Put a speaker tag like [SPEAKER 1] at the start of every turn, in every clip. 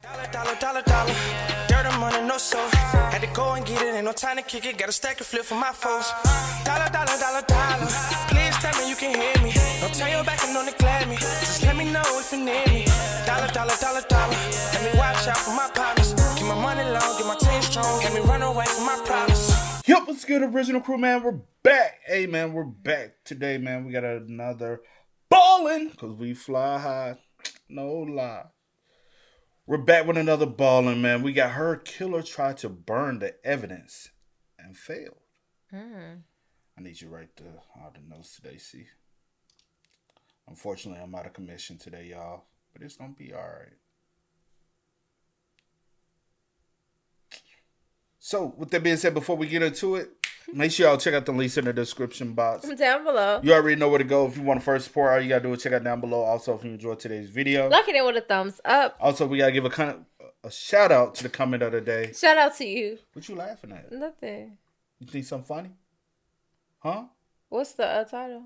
[SPEAKER 1] Dollar. Dirt and money, no soul. Had to go and get it, ain't no time to kick it. Got a stack and flip for my foes. Dollar. Please tell me you can hear me. Don't turn your back and don't neglect me. Just let me know if you need me. Dollar. Let me watch out for my partners. Keep my money long, get my team strong. Let me run away from my problems.
[SPEAKER 2] Yup, what's good, original crew, man? We're back. Hey, man, we're back today, man. We got another Ballen, because we fly high. No lie. We're back with another Ballen, man. We got her killer tried to burn the evidence and failed. I need you to write all the notes today, Cee. Unfortunately, I'm out of commission today, y'all. But it's going to be all right. So, with that being said, before we get into it, make sure y'all check out the links in the description box.
[SPEAKER 3] Down below.
[SPEAKER 2] You already know where to go. If you want to first support, all you got to do is check out down below. Also, if you enjoyed today's video,
[SPEAKER 3] look at it with a thumbs up.
[SPEAKER 2] Also, we got to give a shout out to the comment of the day.
[SPEAKER 3] Shout out to you.
[SPEAKER 2] What you laughing at?
[SPEAKER 3] Nothing.
[SPEAKER 2] You think something funny? Huh?
[SPEAKER 3] What's the title?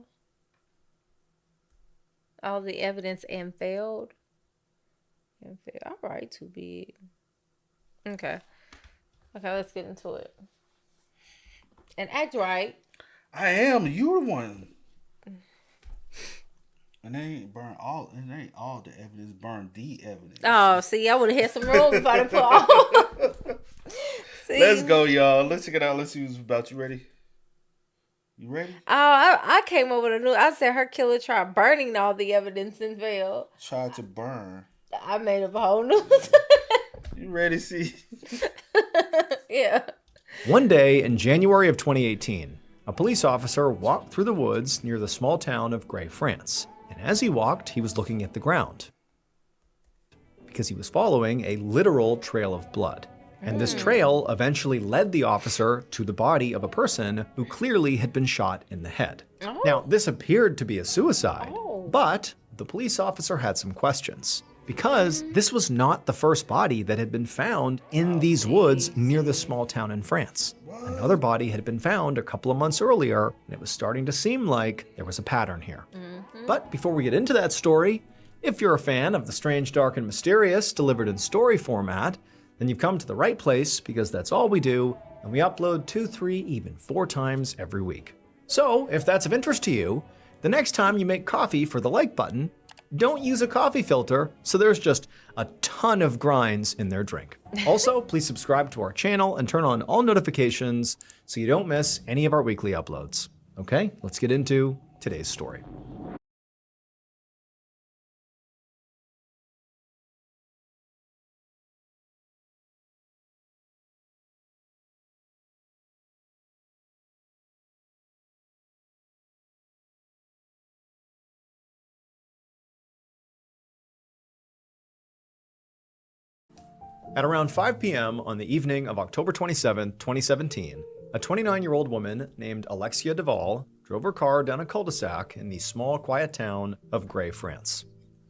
[SPEAKER 3] All the evidence and failed. All right, too big. Okay, let's get into it. And act right.
[SPEAKER 2] I am. You're the one. And they ain't all the evidence. Burn the evidence.
[SPEAKER 3] Oh, see, I would have had some room if I'd have put all.
[SPEAKER 2] Let's go, y'all. Let's check it out. Let's see what's about. You ready? You ready?
[SPEAKER 3] Oh, I came up with a new. I said her killer tried burning all the evidence and failed.
[SPEAKER 2] Tried to burn.
[SPEAKER 3] I made up a whole new.
[SPEAKER 2] You ready, Cee?
[SPEAKER 3] Yeah.
[SPEAKER 4] One day in January of 2018, a police officer walked through the woods near the small town of Gray, France. And as he walked, he was looking at the ground because he was following a literal trail of blood. And this trail eventually led the officer to the body of a person who clearly had been shot in the head. Now, this appeared to be a suicide, but the police officer had some questions. Because this was not the first body that had been found in these woods near the small town in France. Another body had been found a couple of months earlier, and it was starting to seem like there was a pattern here. But before we get into that story, if you're a fan of the strange, dark, and mysterious delivered in story format, then you've come to the right place because that's all we do, and we upload 2, 3, even 4 times every week. So if that's of interest to you, the next time you make coffee for the like button, don't use a coffee filter, so there's just a ton of grinds in their drink. Also, please subscribe to our channel and turn on all notifications so you don't miss any of our weekly uploads. Okay, let's get into today's story. At around 5 p.m. on the evening of October 27, 2017, a 29-year-old woman named Alexia drove her car down a cul-de-sac in the small, quiet town of Gray, France.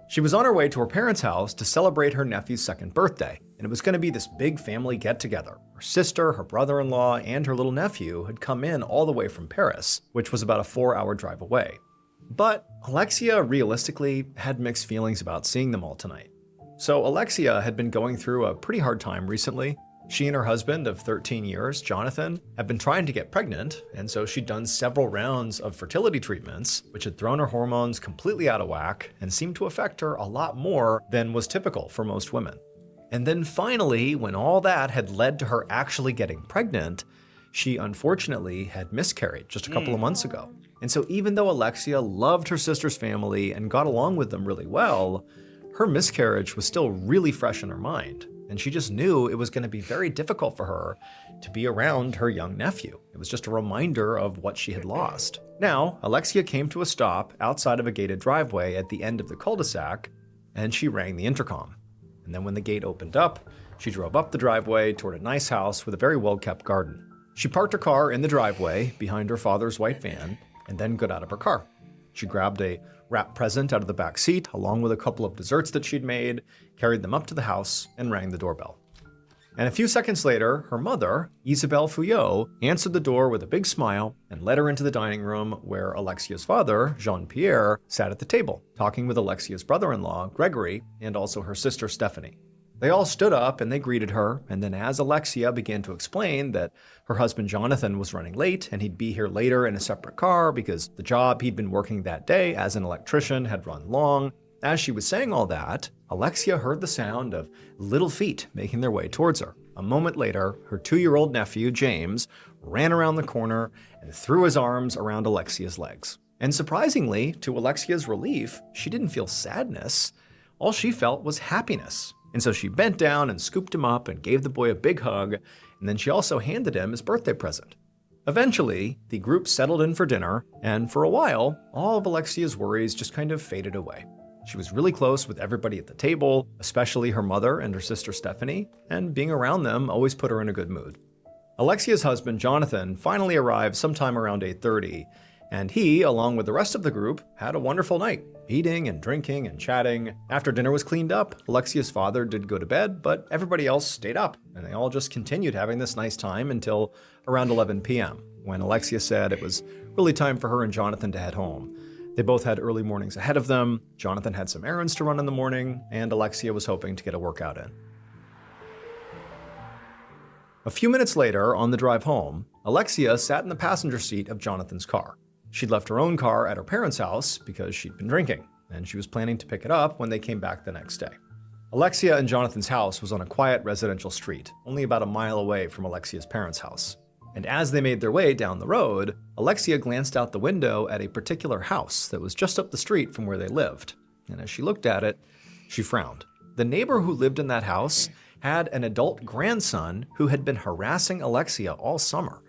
[SPEAKER 4] She was on her way to her parents' house to celebrate her nephew's 2nd birthday, and it was going to be this big family get-together. Her sister, her brother-in-law, and her little nephew had come in all the way from Paris, which was about a 4-hour drive away. But Alexia realistically had mixed feelings about seeing them all tonight. So Alexia had been going through a pretty hard time recently. She and her husband of 13 years, Jonathan, had been trying to get pregnant, and so she'd done several rounds of fertility treatments, which had thrown her hormones completely out of whack and seemed to affect her a lot more than was typical for most women. And then finally, when all that had led to her actually getting pregnant, she unfortunately had miscarried just a couple of months ago. And so even though Alexia loved her sister's family and got along with them really well, her miscarriage was still really fresh in her mind, and she just knew it was going to be very difficult for her to be around her young nephew. It was just a reminder of what she had lost. Now, Alexia came to a stop outside of a gated driveway at the end of the cul-de-sac, and she rang the intercom. And then when the gate opened up, she drove up the driveway toward a nice house with a very well-kept garden. She parked her car in the driveway behind her father's white van, and then got out of her car. She grabbed a wrapped present out of the back seat, along with a couple of desserts that she'd made, carried them up to the house, and rang the doorbell. And a few seconds later, her mother, Isabelle Fouillot, answered the door with a big smile and led her into the dining room where Alexia's father, Jean-Pierre, sat at the table, talking with Alexia's brother-in-law, Gregory, and also her sister, Stephanie. They all stood up and they greeted her, and then as Alexia began to explain that her husband Jonathan was running late and he'd be here later in a separate car because the job he'd been working that day as an electrician had run long, as she was saying all that, Alexia heard the sound of little feet making their way towards her. A moment later, her 2-year-old nephew, James, ran around the corner and threw his arms around Alexia's legs. And surprisingly, to Alexia's relief, she didn't feel sadness. All she felt was happiness. And so she bent down and scooped him up and gave the boy a big hug, and then she also handed him his birthday present. Eventually, the group settled in for dinner, and for a while, all of Alexia's worries just kind of faded away. She was really close with everybody at the table, especially her mother and her sister Stephanie, and being around them always put her in a good mood. Alexia's husband, Jonathan, finally arrived sometime around 8:30, and he, along with the rest of the group, had a wonderful night, eating and drinking and chatting. After dinner was cleaned up, Alexia's father did go to bed, but everybody else stayed up, and they all just continued having this nice time until around 11 p.m., when Alexia said it was really time for her and Jonathan to head home. They both had early mornings ahead of them. Jonathan had some errands to run in the morning, and Alexia was hoping to get a workout in. A few minutes later, on the drive home, Alexia sat in the passenger seat of Jonathan's car. She'd left her own car at her parents' house because she'd been drinking, and she was planning to pick it up when they came back the next day. Alexia and Jonathan's house was on a quiet residential street, only about a mile away from Alexia's parents' house. And as they made their way down the road, Alexia glanced out the window at a particular house that was just up the street from where they lived. And as she looked at it, she frowned. The neighbor who lived in that house had an adult grandson who had been harassing Alexia all summer.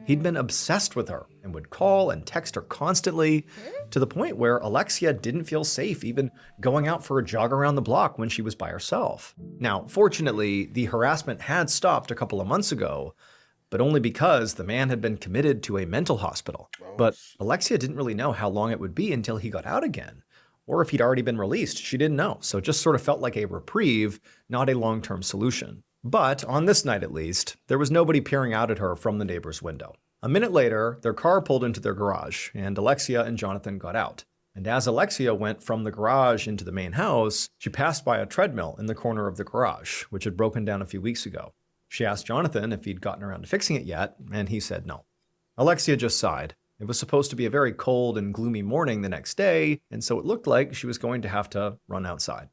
[SPEAKER 4] He'd been obsessed with her and would call and text her constantly, to the point where Alexia didn't feel safe even going out for a jog around the block when she was by herself. Now, fortunately, the harassment had stopped a couple of months ago, but only because the man had been committed to a mental hospital. But Alexia didn't really know how long it would be until he got out again, or if he'd already been released. She didn't know, so it just sort of felt like a reprieve, not a long-term solution. But on this night at least, there was nobody peering out at her from the neighbor's window. A minute later, their car pulled into their garage, and Alexia and Jonathan got out. And as Alexia went from the garage into the main house, she passed by a treadmill in the corner of the garage, which had broken down a few weeks ago. She asked Jonathan if he'd gotten around to fixing it yet, and he said no. Alexia just sighed. It was supposed to be a very cold and gloomy morning the next day, and so it looked like she was going to have to run outside.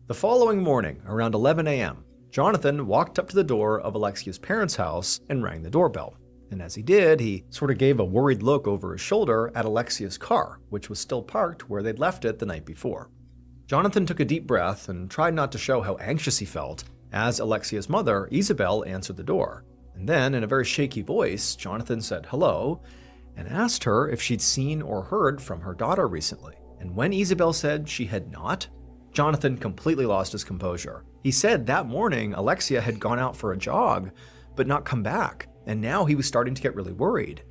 [SPEAKER 4] The following morning, around 11 a.m., Jonathan walked up to the door of Alexia's parents' house and rang the doorbell. And as he did, he sort of gave a worried look over his shoulder at Alexia's car, which was still parked where they'd left it the night before. Jonathan took a deep breath and tried not to show how anxious he felt as Alexia's mother, Isabel, answered the door. And then, in a very shaky voice, Jonathan said hello and asked her if she'd seen or heard from her daughter recently. And when Isabel said she had not, Jonathan completely lost his composure. He said that morning Alexia had gone out for a jog, but not come back, and now he was starting to get really worried.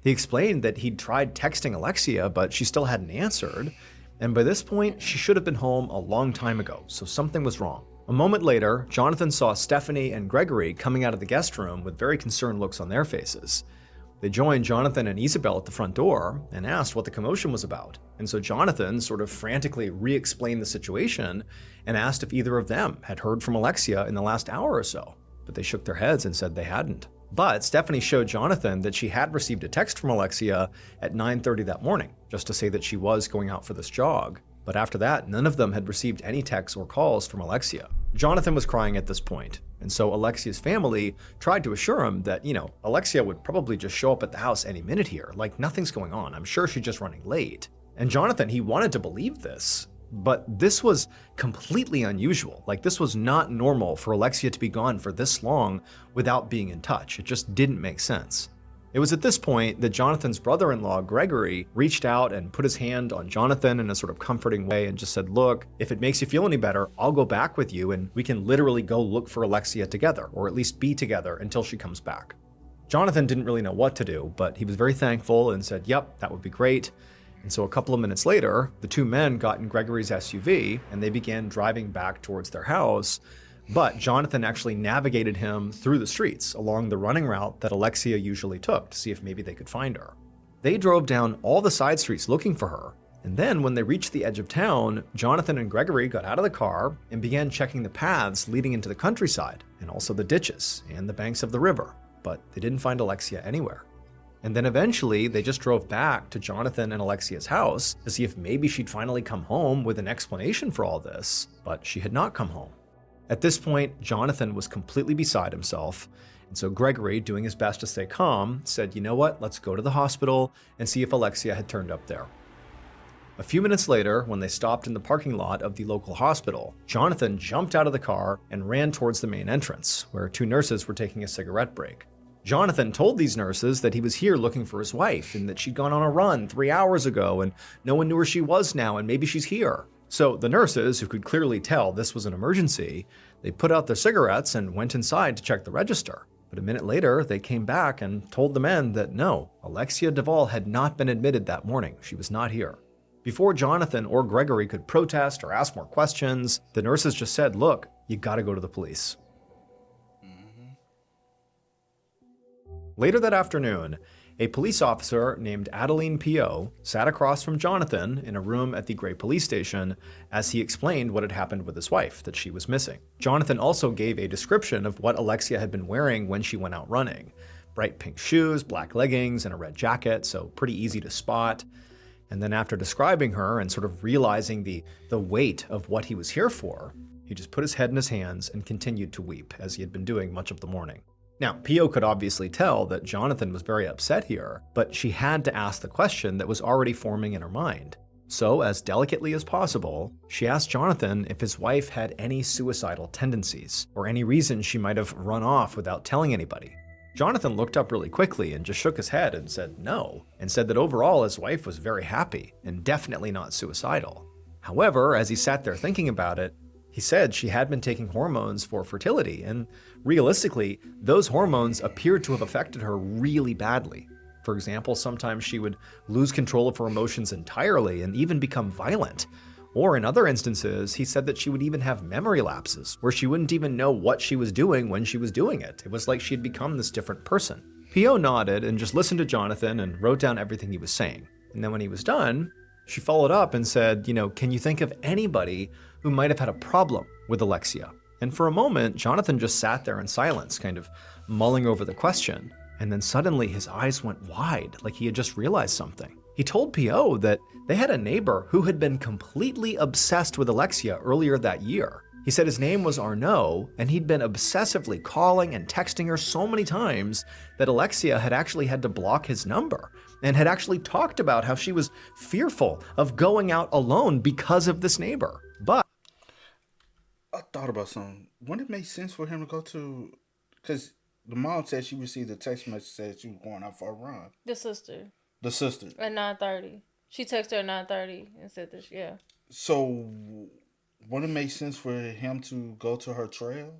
[SPEAKER 4] He explained that he'd tried texting Alexia, but she still hadn't answered, and by this point, she should have been home a long time ago, so something was wrong. A moment later, Jonathan saw Stephanie and Gregory coming out of the guest room with very concerned looks on their faces. They joined Jonathan and Isabel at the front door and asked what the commotion was about. And so Jonathan sort of frantically re-explained the situation and asked if either of them had heard from Alexia in the last hour or so. But they shook their heads and said they hadn't. But Stephanie showed Jonathan that she had received a text from Alexia at 9:30 that morning, just to say that she was going out for this jog. But after that, none of them had received any texts or calls from Alexia. Jonathan was crying at this point, and so Alexia's family tried to assure him that, Alexia would probably just show up at the house any minute here, like nothing's going on. I'm sure she's just running late. And Jonathan, he wanted to believe this, but this was completely unusual. Like, this was not normal for Alexia to be gone for this long without being in touch. It just didn't make sense. It was at this point that Jonathan's brother-in-law, Gregory, reached out and put his hand on Jonathan in a sort of comforting way and just said, look, if it makes you feel any better, I'll go back with you and we can literally go look for Alexia together, or at least be together until she comes back. Jonathan didn't really know what to do, but he was very thankful and said, yep, that would be great. And so a couple of minutes later, the two men got in Gregory's SUV and they began driving back towards their house. But Jonathan actually navigated him through the streets along the running route that Alexia usually took to see if maybe they could find her. They drove down all the side streets looking for her, And then when they reached the edge of town, Jonathan and Gregory got out of the car and began checking the paths leading into the countryside, and also the ditches and the banks of the river, but they didn't find Alexia anywhere. And then eventually they just drove back to Jonathan and Alexia's house to see if maybe she'd finally come home with an explanation for all this, but she had not come home. At this point, Jonathan was completely beside himself, and so Gregory, doing his best to stay calm, said, "You know what, let's go to the hospital and see if Alexia had turned up there." A few minutes later, when they stopped in the parking lot of the local hospital, Jonathan jumped out of the car and ran towards the main entrance, where two nurses were taking a cigarette break. Jonathan told these nurses that he was here looking for his wife and that she'd gone on a run 3 hours ago and no one knew where she was now and maybe she's here. So the nurses, who could clearly tell this was an emergency, they put out their cigarettes and went inside to check the register. But a minute later, they came back and told the men that no, Alexia Duvall had not been admitted that morning. She was not here. Before Jonathan or Gregory could protest or ask more questions, the nurses just said, "Look, you gotta go to the police." Later that afternoon, a police officer named Adeline P.O. sat across from Jonathan in a room at the Gray police station as he explained what had happened with his wife, that she was missing. Jonathan also gave a description of what Alexia had been wearing when she went out running. Bright pink shoes, black leggings, and a red jacket, so pretty easy to spot. And then after describing her and sort of realizing the weight of what he was here for, he just put his head in his hands and continued to weep, as he had been doing much of the morning. Now, P.O. could obviously tell that Jonathan was very upset here, but she had to ask the question that was already forming in her mind. So, as delicately as possible, she asked Jonathan if his wife had any suicidal tendencies, or any reason she might have run off without telling anybody. Jonathan looked up really quickly and just shook his head and said no, and said that overall his wife was very happy and definitely not suicidal. However, as he sat there thinking about it, he said she had been taking hormones for fertility, and realistically, those hormones appeared to have affected her really badly. For example, sometimes she would lose control of her emotions entirely and even become violent. Or in other instances, he said that she would even have memory lapses, where she wouldn't even know what she was doing when she was doing it. It was like she had become this different person. P.O. nodded and just listened to Jonathan and wrote down everything he was saying. And then when he was done, she followed up and said, "Can you think of anybody who might have had a problem with Alexia?" And for a moment, Jonathan just sat there in silence, kind of mulling over the question. And then suddenly his eyes went wide, like he had just realized something. He told P.O. that they had a neighbor who had been completely obsessed with Alexia earlier that year. He said his name was Arnaud, and he'd been obsessively calling and texting her so many times that Alexia had actually had to block his number, and had actually talked about how she was fearful of going out alone because of this neighbor. But
[SPEAKER 2] I thought about something. Wouldn't it make sense for him to go to... Because the mom said she received a text message that she was going out for a run.
[SPEAKER 3] The sister.
[SPEAKER 2] The sister.
[SPEAKER 3] At 9:30. She texted her at 9:30 and said this, yeah.
[SPEAKER 2] So, wouldn't it make sense for him to go to her trail?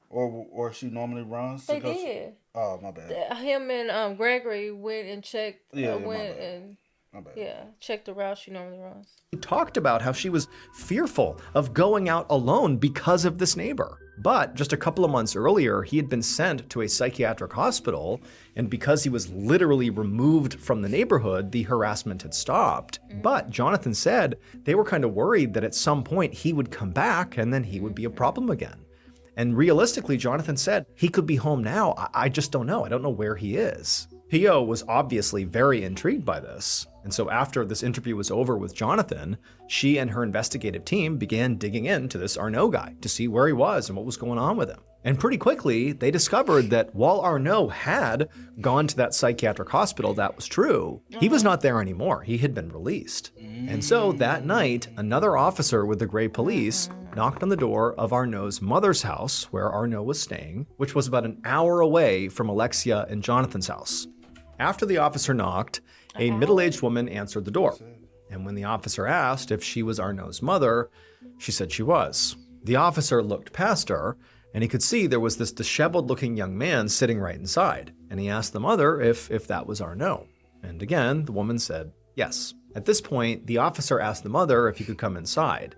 [SPEAKER 2] Or she normally runs?
[SPEAKER 3] They did.
[SPEAKER 2] Oh, my bad.
[SPEAKER 3] Him and Gregory went and checked.
[SPEAKER 2] Yeah,
[SPEAKER 3] my bad. Yeah, checked the route she normally runs.
[SPEAKER 4] he talked about how she was fearful of going out alone because of this neighbor. But just a couple of months earlier, he had been sent to a psychiatric hospital, and because he was literally removed from the neighborhood, the harassment had stopped. But Jonathan said they were kind of worried that at some point he would come back and then he would be a problem again. And realistically, Jonathan said he could be home now. I just don't know. I don't know where he is. P.O. was obviously very intrigued by this. And so after this interview was over with Jonathan, she and her investigative team began digging into this Arnaud guy to see where he was and what was going on with him. And pretty quickly, they discovered that while Arnaud had gone to that psychiatric hospital, that was true, he was not there anymore. He had been released. And so that night, another officer with the Gray Police knocked on the door of Arnaud's mother's house, where Arnaud was staying, which was about an hour away from Alexia and Jonathan's house. After the officer knocked, a middle-aged woman answered the door. And when the officer asked if she was Arnaud's mother, she said she was. The officer looked past her, and he could see there was this disheveled-looking young man sitting right inside. And he asked the mother if that was Arnaud. And again, the woman said yes. At this point, the officer asked the mother if he could come inside,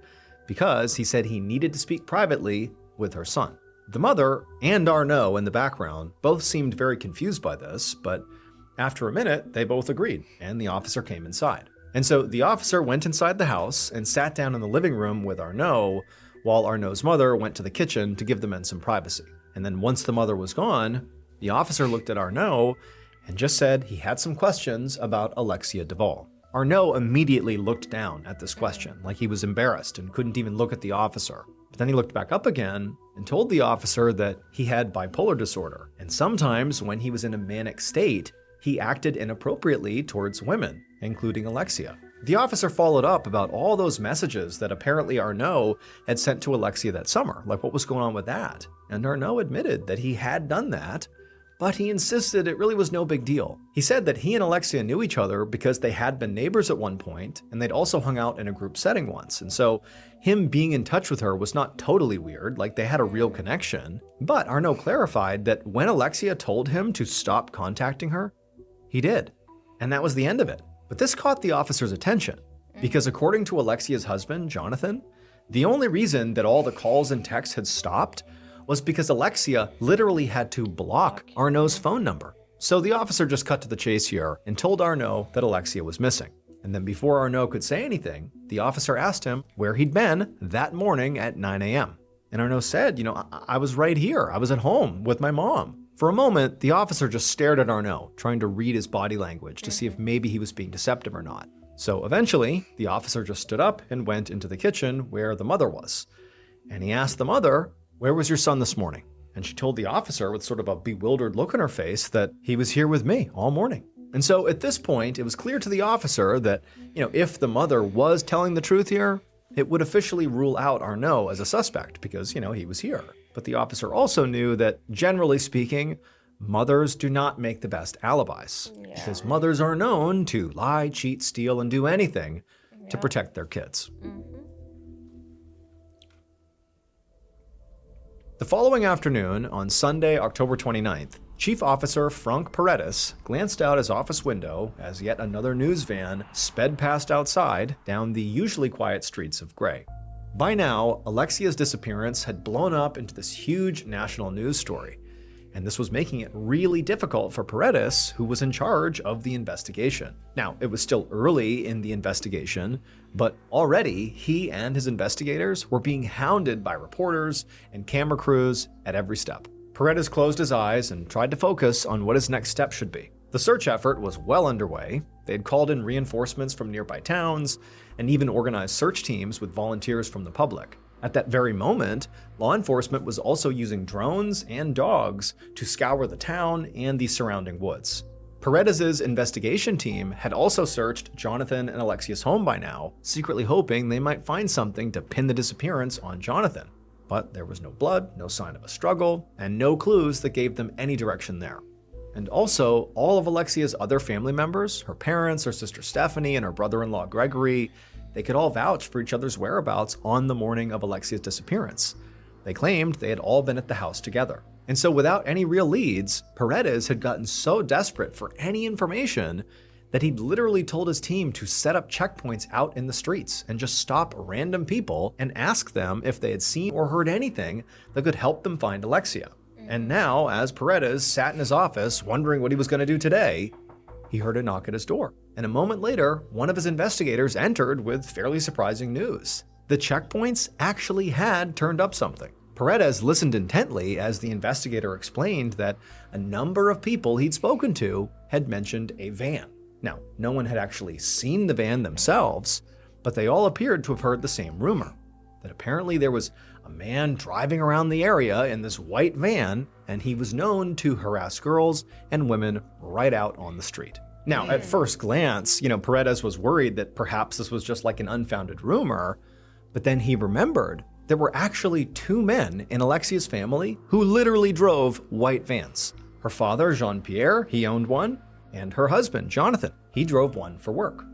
[SPEAKER 4] because he said he needed to speak privately with her son. The mother and Arnaud in the background both seemed very confused by this, but after a minute, they both agreed, and the officer came inside. And so the officer went inside the house and sat down in the living room with Arnaud, while Arnaud's mother went to the kitchen to give the men some privacy. And then once the mother was gone, the officer looked at Arnaud and just said he had some questions about Alexia Duvall. Arnaud immediately looked down at this question, like he was embarrassed and couldn't even look at the officer. But then he looked back up again and told the officer that he had bipolar disorder, and sometimes when he was in a manic state, he acted inappropriately towards women, including Alexia. The officer followed up about all those messages that apparently Arnaud had sent to Alexia that summer, like what was going on with that. And Arnaud admitted that he had done that, but he insisted it really was no big deal. He said that he and Alexia knew each other because they had been neighbors at one point, and they'd also hung out in a group setting once. And so him being in touch with her was not totally weird, like they had a real connection. But Arnaud clarified that when Alexia told him to stop contacting her, he did. And that was the end of it. But this caught the officer's attention, because according to Alexia's husband, Jonathan, the only reason that all the calls and texts had stopped was because Alexia literally had to block Arnaud's phone number. So the officer just cut to the chase here and told Arnaud that Alexia was missing. And then before Arnaud could say anything, the officer asked him where he'd been that morning at 9 a.m. And Arnaud said, I was right here. I was at home with my mom. For a moment, the officer just stared at Arnaud, trying to read his body language to see if maybe he was being deceptive or not. So eventually, the officer just stood up and went into the kitchen where the mother was. And he asked the mother, "Where was your son this morning?" And she told the officer with sort of a bewildered look on her face that he was here with me all morning. And so at this point, it was clear to the officer that, if the mother was telling the truth here, it would officially rule out Arnaud as a suspect because, he was here. But the officer also knew that, generally speaking, mothers do not make the best alibis. Yeah. Because mothers are known to lie, cheat, steal, and do anything to protect their kids. Mm-hmm. The following afternoon, on Sunday, October 29th, Chief Officer Frank Paredes glanced out his office window as yet another news van sped past outside down the usually quiet streets of Gray. By now, Alexia's disappearance had blown up into this huge national news story, and this was making it really difficult for Paredes, who was in charge of the investigation. Now, it was still early in the investigation, but already he and his investigators were being hounded by reporters and camera crews at every step. Paredes closed his eyes and tried to focus on what his next step should be. The search effort was well underway. They had called in reinforcements from nearby towns and even organized search teams with volunteers from the public. At that very moment, law enforcement was also using drones and dogs to scour the town and the surrounding woods. Paredes' investigation team had also searched Jonathan and Alexia's home by now, secretly hoping they might find something to pin the disappearance on Jonathan. But there was no blood, no sign of a struggle, and no clues that gave them any direction there. And also, all of Alexia's other family members, her parents, her sister Stephanie, and her brother-in-law Gregory, they could all vouch for each other's whereabouts on the morning of Alexia's disappearance. They claimed they had all been at the house together. And so without any real leads, Paredes had gotten so desperate for any information that he'd literally told his team to set up checkpoints out in the streets and just stop random people and ask them if they had seen or heard anything that could help them find Alexia. And now, as Paredes sat in his office wondering what he was going to do today, he heard a knock at his door. And a moment later, one of his investigators entered with fairly surprising news. The checkpoints actually had turned up something. Paredes listened intently as the investigator explained that a number of people he'd spoken to had mentioned a van. Now, no one had actually seen the van themselves, but they all appeared to have heard the same rumor, that apparently there was a man driving around the area in this white van, and he was known to harass girls and women right out on the street. Now, at first glance, Paredes was worried that perhaps this was just like an unfounded rumor, but then he remembered there were actually two men in Alexia's family who literally drove white vans. Her father, Jean-Pierre, he owned one, and her husband, Jonathan, he drove one for work.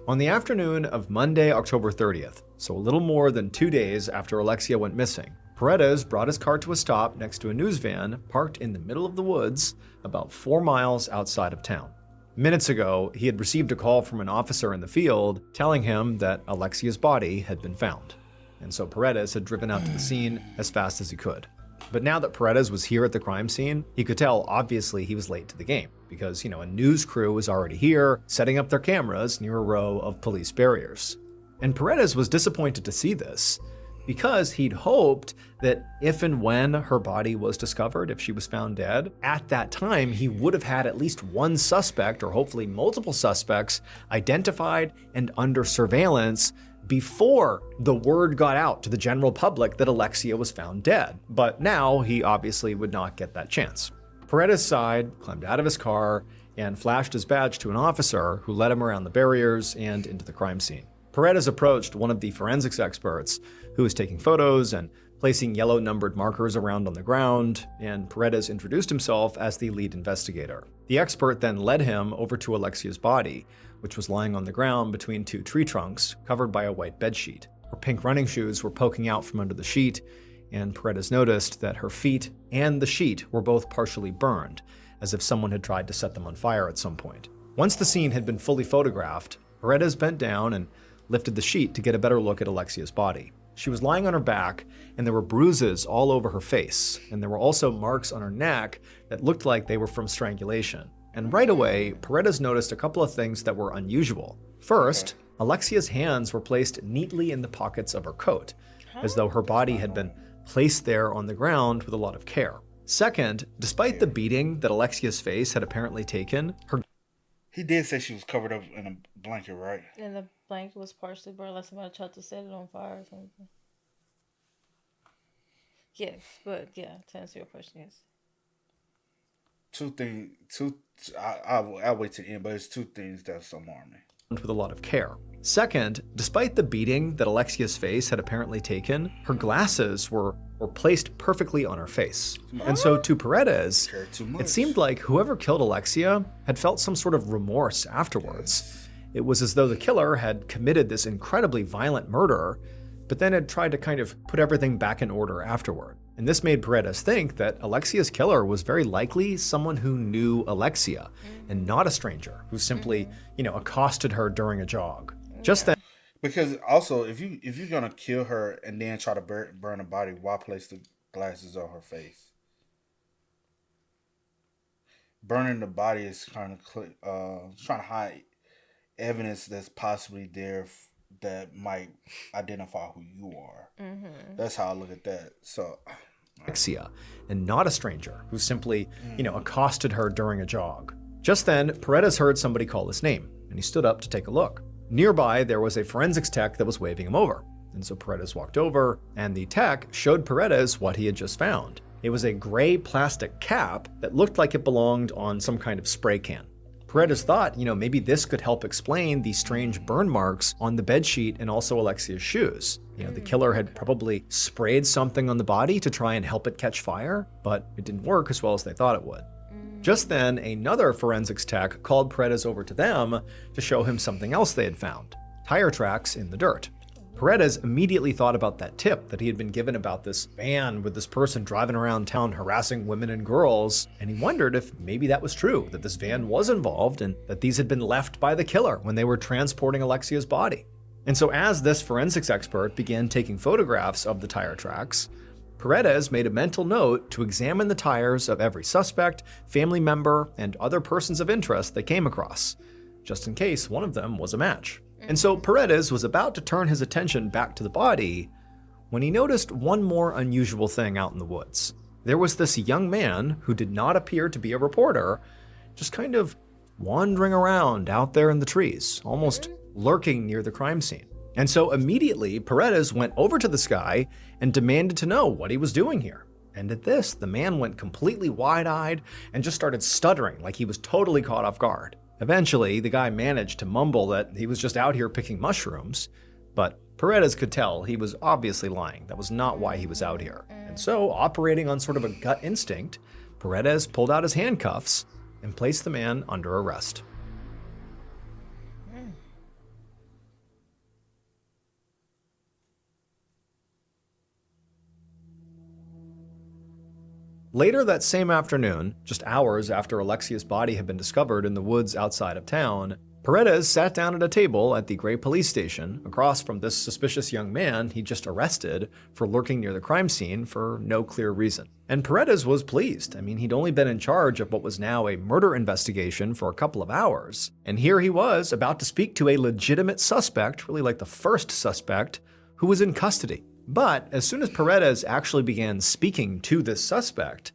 [SPEAKER 4] On the afternoon of Monday, October 30th, so a little more than 2 days after Alexia went missing, Paredes brought his car to a stop next to a news van parked in the middle of the woods about 4 miles outside of town. Minutes ago, he had received a call from an officer in the field telling him that Alexia's body had been found. And so Paredes had driven out to the scene as fast as he could. But now that Paredes was here at the crime scene, he could tell obviously he was late to the game because, a news crew was already here, setting up their cameras near a row of police barriers. And Paredes was disappointed to see this because he'd hoped that if and when her body was discovered, if she was found dead, at that time he would have had at least one suspect, or hopefully multiple suspects, identified and under surveillance before the word got out to the general public that Alexia was found dead. But now he obviously would not get that chance. Paredes sighed, climbed out of his car, and flashed his badge to an officer who led him around the barriers and into the crime scene. Paredes approached one of the forensics experts who was taking photos and placing yellow numbered markers around on the ground, and Paredes introduced himself as the lead investigator. The expert then led him over to Alexia's body, which was lying on the ground between two tree trunks, covered by a white bedsheet. Her pink running shoes were poking out from under the sheet, and Paredes noticed that her feet and the sheet were both partially burned, as if someone had tried to set them on fire at some point. Once the scene had been fully photographed, Paredes bent down and lifted the sheet to get a better look at Alexia's body. She was lying on her back, and there were bruises all over her face, and there were also marks on her neck that looked like they were from strangulation. And right away, Paredes noticed a couple of things that were unusual. First, Alexia's hands were placed neatly in the pockets of her coat, as though her body had been placed there on the ground with a lot of care. Second, despite the beating that Alexia's face had apparently taken,
[SPEAKER 2] He did say she was covered up in a blanket, right?
[SPEAKER 3] And the blanket was partially burned, like somebody tried to set it on fire or something. Yes, but yeah, to answer your question, yes.
[SPEAKER 2] I'll wait to the end, but it's two things that's alarming.
[SPEAKER 4] with a lot of care. Second, despite the beating that Alexia's face had apparently taken, her glasses were placed perfectly on her face. And so to Paredes, it seemed like whoever killed Alexia had felt some sort of remorse afterwards. It was as though the killer had committed this incredibly violent murder, but then had tried to kind of put everything back in order afterward. And this made Paredes think that Alexia's killer was very likely someone who knew Alexia and not a stranger who simply, accosted her during a jog. Just then,
[SPEAKER 2] because also if you're gonna kill her and then try to burn her body, why place the glasses on her face? Burning the body is kind of trying to hide evidence that's possibly there that might identify who you are. That's how I look at that. So
[SPEAKER 4] Alexia, and not a stranger who simply, accosted her during a jog. Just then, Paredes heard somebody call his name, and he stood up to take a look. Nearby, there was a forensics tech that was waving him over. And so Paredes walked over, and the tech showed Paredes what he had just found. It was a gray plastic cap that looked like it belonged on some kind of spray can. Paredes thought, maybe this could help explain the strange burn marks on the bedsheet and also Alexia's shoes. The killer had probably sprayed something on the body to try and help it catch fire, but it didn't work as well as they thought it would. Just then, another forensics tech called Paredes over to them to show him something else they had found: tire tracks in the dirt. Paredes immediately thought about that tip that he had been given about this van with this person driving around town harassing women and girls, and he wondered if maybe that was true, that this van was involved and that these had been left by the killer when they were transporting Alexia's body. And so as this forensics expert began taking photographs of the tire tracks, Paredes made a mental note to examine the tires of every suspect, family member, and other persons of interest they came across, just in case one of them was a match. And so Paredes was about to turn his attention back to the body when he noticed one more unusual thing out in the woods. There was this young man who did not appear to be a reporter, just kind of wandering around out there in the trees, almost lurking near the crime scene. And so immediately Paredes went over to this guy and demanded to know what he was doing here. And at this, the man went completely wide-eyed and just started stuttering like he was totally caught off guard. Eventually, the guy managed to mumble that he was just out here picking mushrooms, but Paredes could tell he was obviously lying. That was not why he was out here. And so, operating on sort of a gut instinct, Paredes pulled out his handcuffs and placed the man under arrest. Later that same afternoon, just hours after Alexia's body had been discovered in the woods outside of town, Paredes sat down at a table at the Gray police station across from this suspicious young man he just arrested for lurking near the crime scene for no clear reason. And Paredes was pleased. I mean, he'd only been in charge of what was now a murder investigation for a couple of hours. And here he was about to speak to a legitimate suspect, really like the first suspect, who was in custody. But as soon as Paredes actually began speaking to this suspect,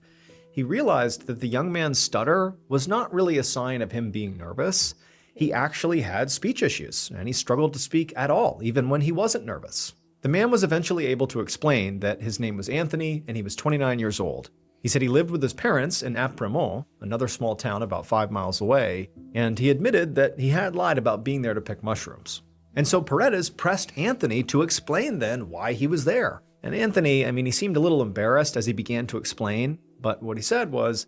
[SPEAKER 4] he realized that the young man's stutter was not really a sign of him being nervous. He actually had speech issues, and he struggled to speak at all, even when he wasn't nervous. The man was eventually able to explain that his name was Anthony and he was 29 years old. He said he lived with his parents in Apremont, another small town about 5 miles away, and he admitted that he had lied about being there to pick mushrooms. And so Paredes pressed Anthony to explain then why he was there. And Anthony, he seemed a little embarrassed as he began to explain, but what he said was,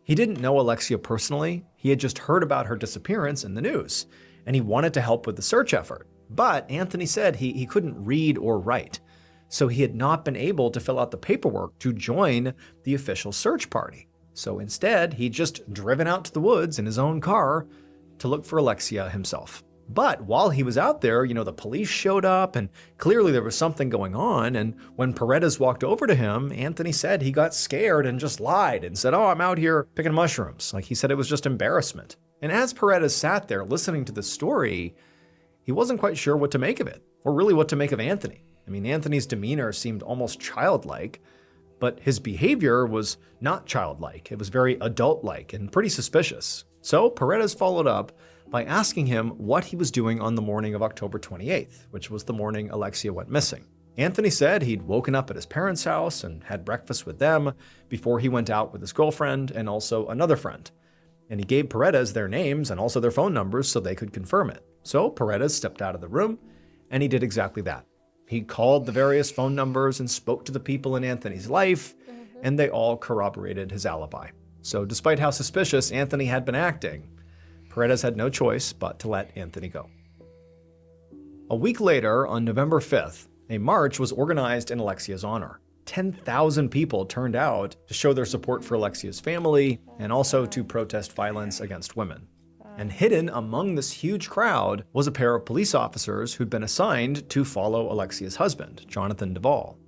[SPEAKER 4] he didn't know Alexia personally, he had just heard about her disappearance in the news, and he wanted to help with the search effort. But Anthony said he couldn't read or write, so he had not been able to fill out the paperwork to join the official search party. So instead, he'd just driven out to the woods in his own car to look for Alexia himself. But while he was out there, the police showed up and clearly there was something going on. And when Paredes walked over to him, Anthony said he got scared and just lied and said, "Oh, I'm out here picking mushrooms." Like he said it was just embarrassment. And as Paredes sat there listening to the story, he wasn't quite sure what to make of it or really what to make of Anthony. Anthony's demeanor seemed almost childlike, but his behavior was not childlike. It was very adult-like and pretty suspicious. So Paredes followed up by asking him what he was doing on the morning of October 28th, which was the morning Alexia went missing. Anthony said he'd woken up at his parents' house and had breakfast with them before he went out with his girlfriend and also another friend. And he gave Paredes their names and also their phone numbers so they could confirm it. So Paredes stepped out of the room and he did exactly that. He called the various phone numbers and spoke to the people in Anthony's life, and they all corroborated his alibi. So despite how suspicious Anthony had been acting, Paredes had no choice but to let Anthony go. A week later, on November 5th, a march was organized in Alexia's honor. 10,000 people turned out to show their support for Alexia's family and also to protest violence against women. And hidden among this huge crowd was a pair of police officers who'd been assigned to follow Alexia's husband, Jonathan Duvall.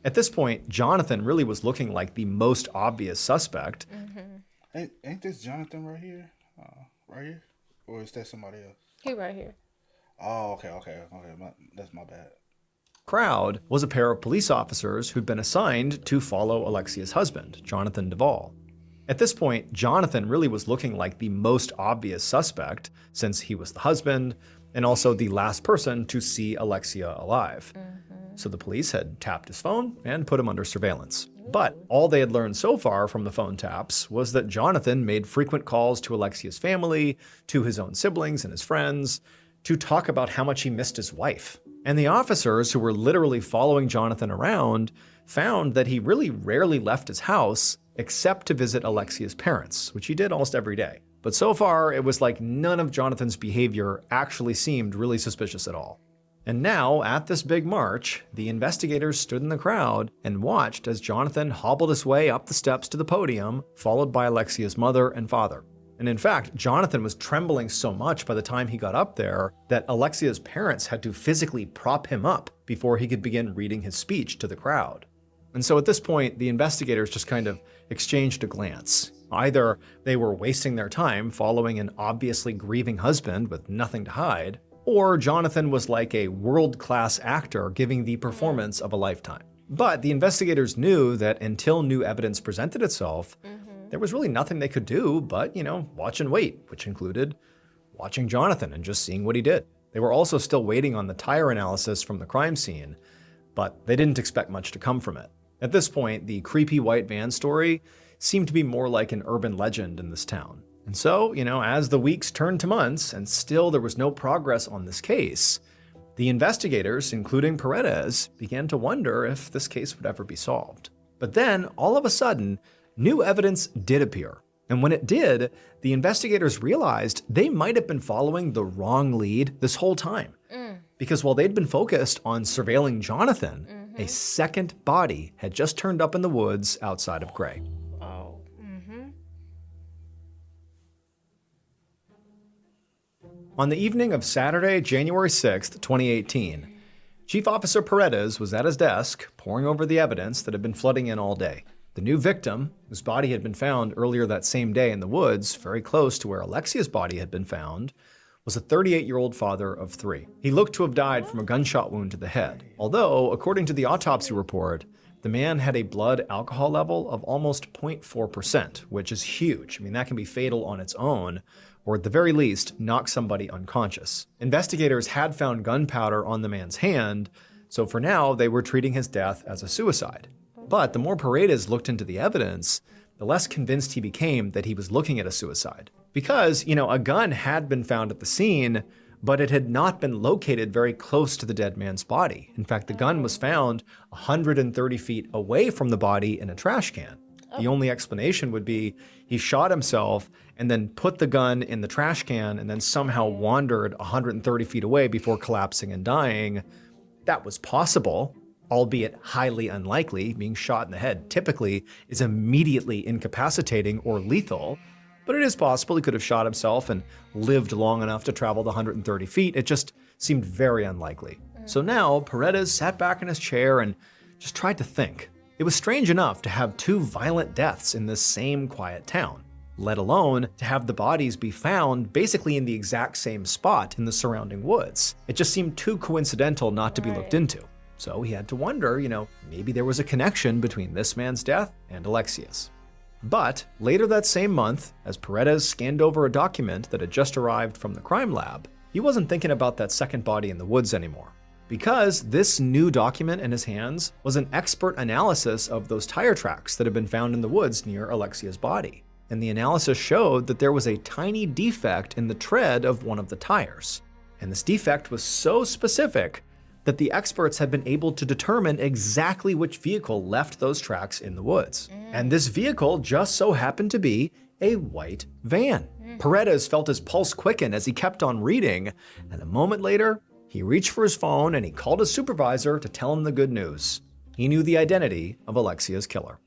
[SPEAKER 4] At this point, Jonathan really was looking like the most obvious suspect.
[SPEAKER 2] Ain't this Jonathan right here? Right here? Or is that somebody else?
[SPEAKER 3] He right here.
[SPEAKER 2] Oh, okay. That's my bad.
[SPEAKER 4] Crowd was a pair of police officers who'd been assigned to follow Alexia's husband, Jonathan Duvall. At this point, Jonathan really was looking like the most obvious suspect since he was the husband and also the last person to see Alexia alive. So the police had tapped his phone and put him under surveillance. But all they had learned so far from the phone taps was that Jonathan made frequent calls to Alexia's family, to his own siblings and his friends, to talk about how much he missed his wife. And the officers who were literally following Jonathan around found that he really rarely left his house except to visit Alexia's parents, which he did almost every day. But so far, it was like none of Jonathan's behavior actually seemed really suspicious at all. And now, at this big march, the investigators stood in the crowd and watched as Jonathan hobbled his way up the steps to the podium, followed by Alexia's mother and father. And in fact, Jonathan was trembling so much by the time he got up there that Alexia's parents had to physically prop him up before he could begin reading his speech to the crowd. And so at this point, the investigators just kind of exchanged a glance. Either they were wasting their time following an obviously grieving husband with nothing to hide, or Jonathan was like a world-class actor giving the performance of a lifetime. But the investigators knew that until new evidence presented itself, there was really nothing they could do but, watch and wait, which included watching Jonathan and just seeing what he did. They were also still waiting on the tire analysis from the crime scene, but they didn't expect much to come from it. At this point, the creepy white van story seemed to be more like an urban legend in this town. And so, as the weeks turned to months and still there was no progress on this case, the investigators, including Paredes, began to wonder if this case would ever be solved. But then, all of a sudden, new evidence did appear. And when it did, the investigators realized they might have been following the wrong lead this whole time. Because while they'd been focused on surveilling Jonathan, a second body had just turned up in the woods outside of Gray. On the evening of Saturday, January 6th, 2018, Chief Officer Paredes was at his desk, poring over the evidence that had been flooding in all day. The new victim, whose body had been found earlier that same day in the woods, very close to where Alexia's body had been found, was a 38-year-old father of 3. He looked to have died from a gunshot wound to the head, although, according to the autopsy report, the man had a blood alcohol level of almost 0.4%, which is huge. I mean, that can be fatal on its own, or at the very least, knock somebody unconscious. Investigators had found gunpowder on the man's hand, so for now, they were treating his death as a suicide. But the more Paredes looked into the evidence, the less convinced he became that he was looking at a suicide. Because, a gun had been found at the scene, but it had not been located very close to the dead man's body. In fact, the gun was found 130 feet away from the body in a trash can. The only explanation would be he shot himself and then put the gun in the trash can and then somehow wandered 130 feet away before collapsing and dying. That was possible, albeit highly unlikely. Being shot in the head typically is immediately incapacitating or lethal, but it is possible he could have shot himself and lived long enough to travel the 130 feet. It just seemed very unlikely. So now Paredes sat back in his chair and just tried to think. It was strange enough to have 2 violent deaths in this same quiet town, let alone to have the bodies be found basically in the exact same spot in the surrounding woods. It just seemed too coincidental not to be looked into. So he had to wonder, maybe there was a connection between this man's death and Alexia's. But later that same month, as Paredes scanned over a document that had just arrived from the crime lab, he wasn't thinking about that second body in the woods anymore. Because this new document in his hands was an expert analysis of those tire tracks that had been found in the woods near Alexia's body. And the analysis showed that there was a tiny defect in the tread of one of the tires. And this defect was so specific that the experts had been able to determine exactly which vehicle left those tracks in the woods. And this vehicle just so happened to be a white van. Paredes felt his pulse quicken as he kept on reading, and a moment later, he reached for his phone and he called his supervisor to tell him the good news. He knew the identity of Alexia's killer.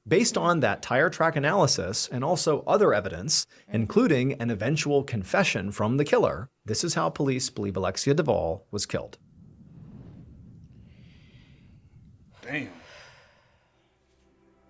[SPEAKER 4] Based on that tire track analysis and also other evidence, including an eventual confession from the killer, this is how police believe Alexia Duvall was killed.
[SPEAKER 2] Damn.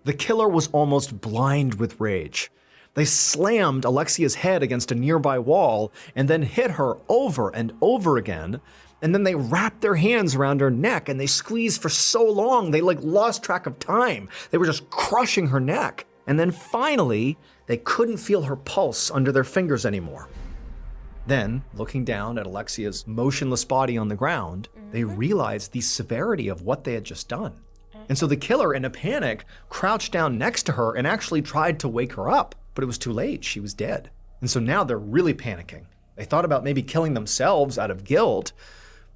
[SPEAKER 4] The killer was almost blind with rage. They slammed Alexia's head against a nearby wall and then hit her over and over again. And then they wrapped their hands around her neck and they squeezed for so long, they lost track of time. They were just crushing her neck. And then finally, they couldn't feel her pulse under their fingers anymore. Then, looking down at Alexia's motionless body on the ground, they realized the severity of what they had just done. And so the killer, in a panic, crouched down next to her and actually tried to wake her up. But it was too late, she was dead. And so now they're really panicking. They thought about maybe killing themselves out of guilt,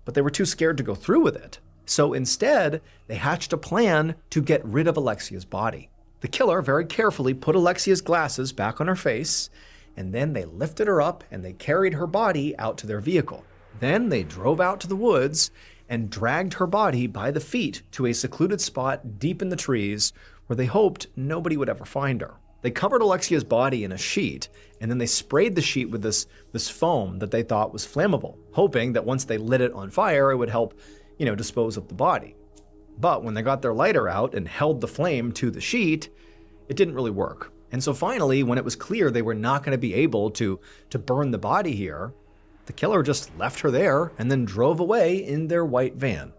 [SPEAKER 4] but they were too scared to go through with it. So instead, they hatched a plan to get rid of Alexia's body. The killer very carefully put Alexia's glasses back on her face, and then they lifted her up and they carried her body out to their vehicle. Then they drove out to the woods and dragged her body by the feet to a secluded spot deep in the trees where they hoped nobody would ever find her. They covered Alexia's body in a sheet, and then they sprayed the sheet with this foam that they thought was flammable, hoping that once they lit it on fire, it would help, dispose of the body. But when they got their lighter out and held the flame to the sheet, it didn't really work. And so finally, when it was clear they were not going to be able to burn the body here, the killer just left her there and then drove away in their white van,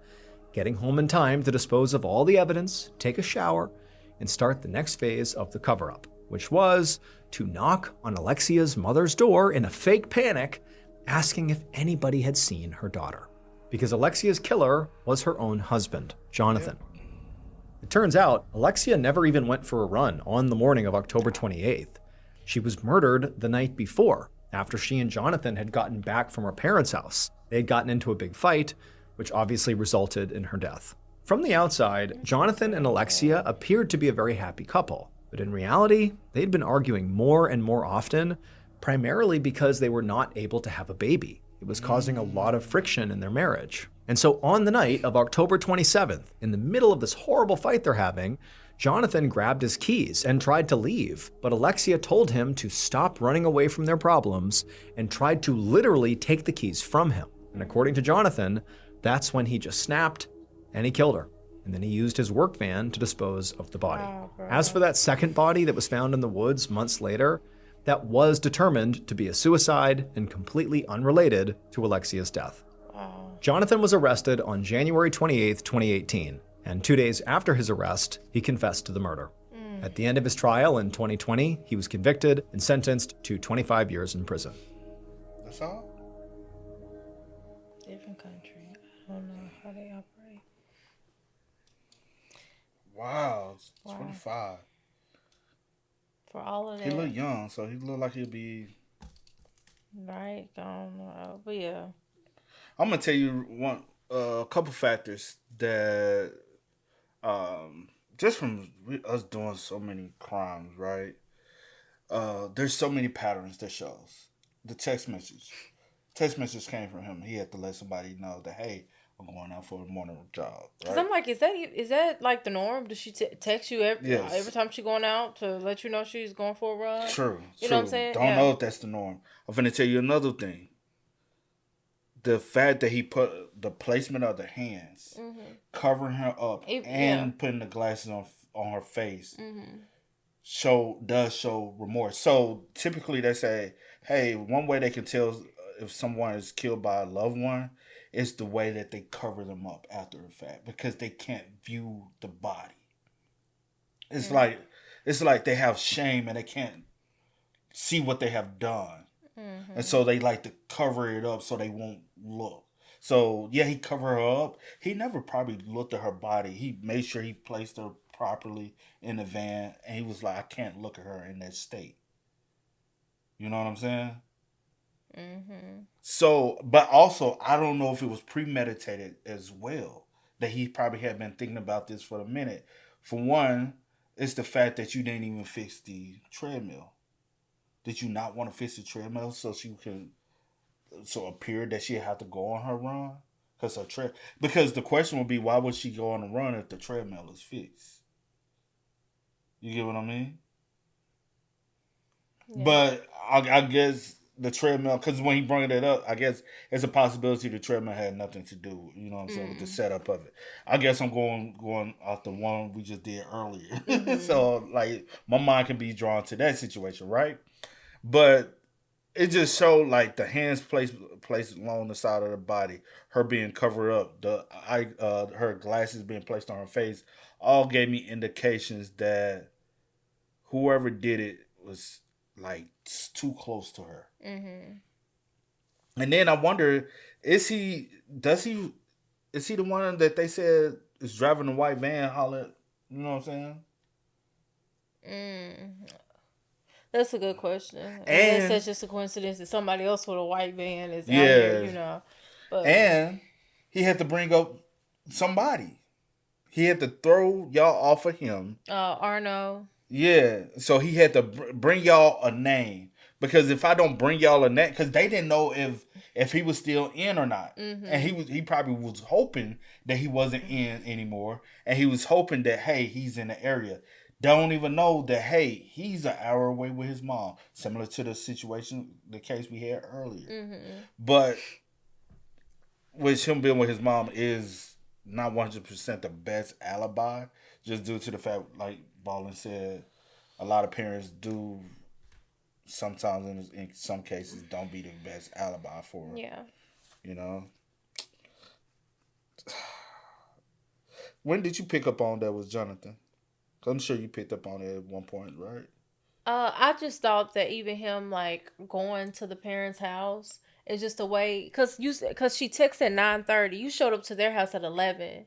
[SPEAKER 4] getting home in time to dispose of all the evidence, take a shower, and start the next phase of the cover-up, which was to knock on Alexia's mother's door in a fake panic, asking if anybody had seen her daughter. Because Alexia's killer was her own husband, Jonathan. It turns out Alexia never even went for a run on the morning of October 28th. She was murdered the night before, after she and Jonathan had gotten back from her parents' house. They had gotten into a big fight, which obviously resulted in her death. From the outside, Jonathan and Alexia appeared to be a very happy couple, but in reality, they'd been arguing more and more often, primarily because they were not able to have a baby. It was causing a lot of friction in their marriage. And so on the night of October 27th, in the middle of this horrible fight they're having, Jonathan grabbed his keys and tried to leave, but Alexia told him to stop running away from their problems and tried to literally take the keys from him. And according to Jonathan, that's when he just snapped and he killed her. And then he used his work van to dispose of the body. As for that second body that was found in the woods months later, that was determined to be a suicide and completely unrelated to Alexia's death. Jonathan was arrested on January 28, 2018, and 2 days after his arrest, he confessed to the murder. At the end of his trial in 2020, he was convicted and sentenced to 25 years in prison.
[SPEAKER 2] That's all?
[SPEAKER 3] Different country. I don't know how they operate.
[SPEAKER 2] Wow, it's 25.
[SPEAKER 3] For all of that.
[SPEAKER 2] He look young, so he look like he'll be...
[SPEAKER 3] Right? I don't know. But yeah.
[SPEAKER 2] I'm going to tell you a couple factors that... just from us doing so many crimes, right? There's so many patterns that shows. The text message came from him. He had to let somebody know that, hey, I'm going out for a morning job.
[SPEAKER 3] Because I'm like, is that like the norm? Does she text you
[SPEAKER 2] Yes.
[SPEAKER 3] every time she's going out to let you know she's going for a run?
[SPEAKER 2] True.
[SPEAKER 3] You know what I'm saying?
[SPEAKER 2] Don't know if that's the norm. I'm finna tell you another thing. The fact that he put the placement of the hands, covering her up, and putting the glasses on her face, does show remorse. So typically they say, hey, one way they can tell if someone is killed by a loved one is the way that they cover them up after the fact, because they can't view the body. It's like they have shame and they can't see what they have done. And so they like to cover it up so they won't look. So, yeah, he covered her up. He never probably looked at her body. He made sure he placed her properly in the van. And he was like, I can't look at her in that state. You know what I'm saying? So, but also, I don't know if it was premeditated as well. That he probably had been thinking about this for a minute. For one, it's the fact that you didn't even fix the treadmill. Did you not want to fix the treadmill so appear that she had to go on her run? Because the question would be, why would she go on a run if the treadmill is fixed? You get what I mean? Yeah. But I guess the treadmill, because when he brought it up, I guess it's a possibility the treadmill had nothing to do, you know what I'm saying, with the setup of it. I guess I'm going off the one we just did earlier. So, like, my mind can be drawn to that situation, right? But it just showed, like, the hands placed along the side of the body, her being covered up, her glasses being placed on her face, all gave me indications that whoever did it was, like, too close to her. And then I wonder, is he the one that they said is driving the white van, holler, you know what I'm saying?
[SPEAKER 3] That's a good question. And it's just a coincidence that somebody else with a white van is out here, you know. But,
[SPEAKER 2] and he had to bring up somebody. He had to throw y'all off of him.
[SPEAKER 3] Arno. Yeah.
[SPEAKER 2] So he had to bring y'all a name. Because if I don't bring y'all a name, because they didn't know if he was still in or not. And he probably was hoping that he wasn't in anymore. And he was hoping that, hey, he's in the area. Don't even know that, hey, he's an hour away with his mom. Similar to the case we had earlier. But with him being with his mom is not 100% the best alibi. Just due to the fact, like Ballen said, a lot of parents do sometimes, in some cases, don't be the best alibi for her.
[SPEAKER 3] Yeah.
[SPEAKER 2] You know? When did you pick up on that was Jonathan? I'm sure you picked up on it at one point, right?
[SPEAKER 3] I just thought that even him, like, going to the parents' house is just a way, because she texted at 9:30. You showed up to their house at 11.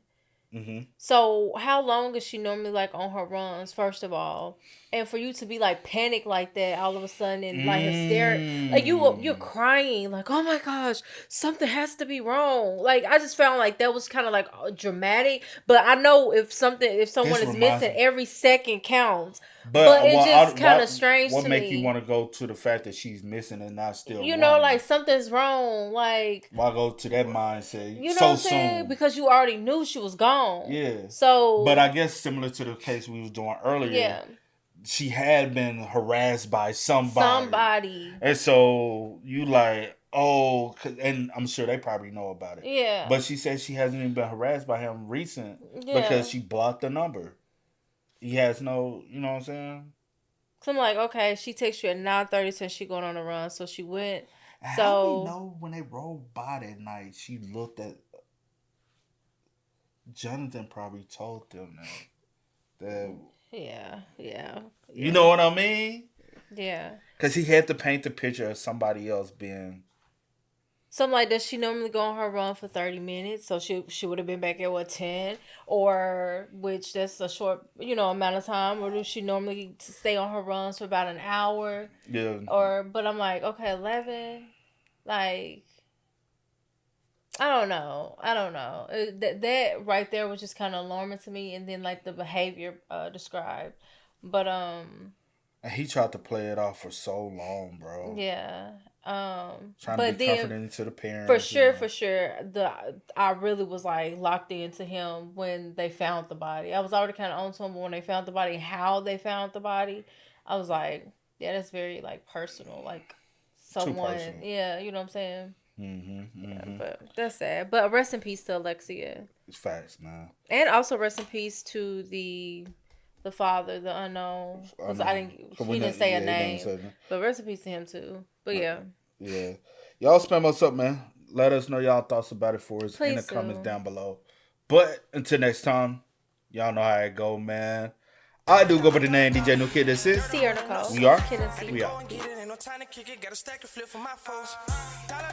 [SPEAKER 3] So how long is she normally, like, on her runs, first of all? And for you to be, like, panicked like that all of a sudden and, like, hysterical. Like, you're crying. Like, oh, my gosh, something has to be wrong. Like, I just found like that was kind of, like, dramatic. But I know if someone is missing, every second counts. But it just kind of strange to me.
[SPEAKER 2] What make you want to go to the fact that she's missing and not still?
[SPEAKER 3] You know, like something's wrong. Like
[SPEAKER 2] why go to that mindset?
[SPEAKER 3] You know what I'm saying?
[SPEAKER 2] Soon?
[SPEAKER 3] Because you already knew she was gone.
[SPEAKER 2] Yeah.
[SPEAKER 3] So,
[SPEAKER 2] but I guess similar to the case we was doing earlier.
[SPEAKER 3] Yeah.
[SPEAKER 2] She had been harassed by somebody. And so you like, oh, and I'm sure they probably know about it.
[SPEAKER 3] Yeah.
[SPEAKER 2] But she said she hasn't even been harassed by him because she blocked the number. He has no, you know what I'm saying?
[SPEAKER 3] So I'm like, okay, she takes you at 9:30 since she going on a run. So she went.
[SPEAKER 2] How do we know when they rolled by that night, she looked at... Jonathan probably told them that
[SPEAKER 3] Yeah.
[SPEAKER 2] You know what I mean?
[SPEAKER 3] Yeah.
[SPEAKER 2] Because he had to paint the picture of somebody else being...
[SPEAKER 3] So I'm like, does she normally go on her run for 30 minutes? So she would have been back at 10? Or, which that's a short, amount of time. Or does she normally stay on her runs for about an hour?
[SPEAKER 2] Yeah.
[SPEAKER 3] But I'm like, okay, 11? Like, I don't know. That right there was just kind of alarming to me. And then, like, the behavior described. But,
[SPEAKER 2] And he tried to play it off for so long, bro.
[SPEAKER 3] Yeah.
[SPEAKER 2] Trying to be comforting to the parents.
[SPEAKER 3] For sure. I really was like locked into him when they found the body. I was already kind of on to him, but when they found the body, how they found the body, I was like, yeah, that's very like personal. Like someone, yeah, you know what I'm saying? Yeah, but that's sad. But rest in peace to Alexia.
[SPEAKER 2] It's facts, man.
[SPEAKER 3] And also rest in peace to the father, the unknown. Because he didn't say a name. But rest in peace to him too. But yeah.
[SPEAKER 2] Yeah. Y'all spam us up, man. Let us know y'all thoughts about it for us in the
[SPEAKER 3] do.
[SPEAKER 2] comments down below. But until next time, y'all know how it go, man. I do go by the name DJ No Kid. This is
[SPEAKER 3] Cee Nicole.
[SPEAKER 2] We are.
[SPEAKER 3] Kid and Cee.
[SPEAKER 2] We are.
[SPEAKER 1] Ain't no time to kick it, gotta stack a flip for my folks. Dollar.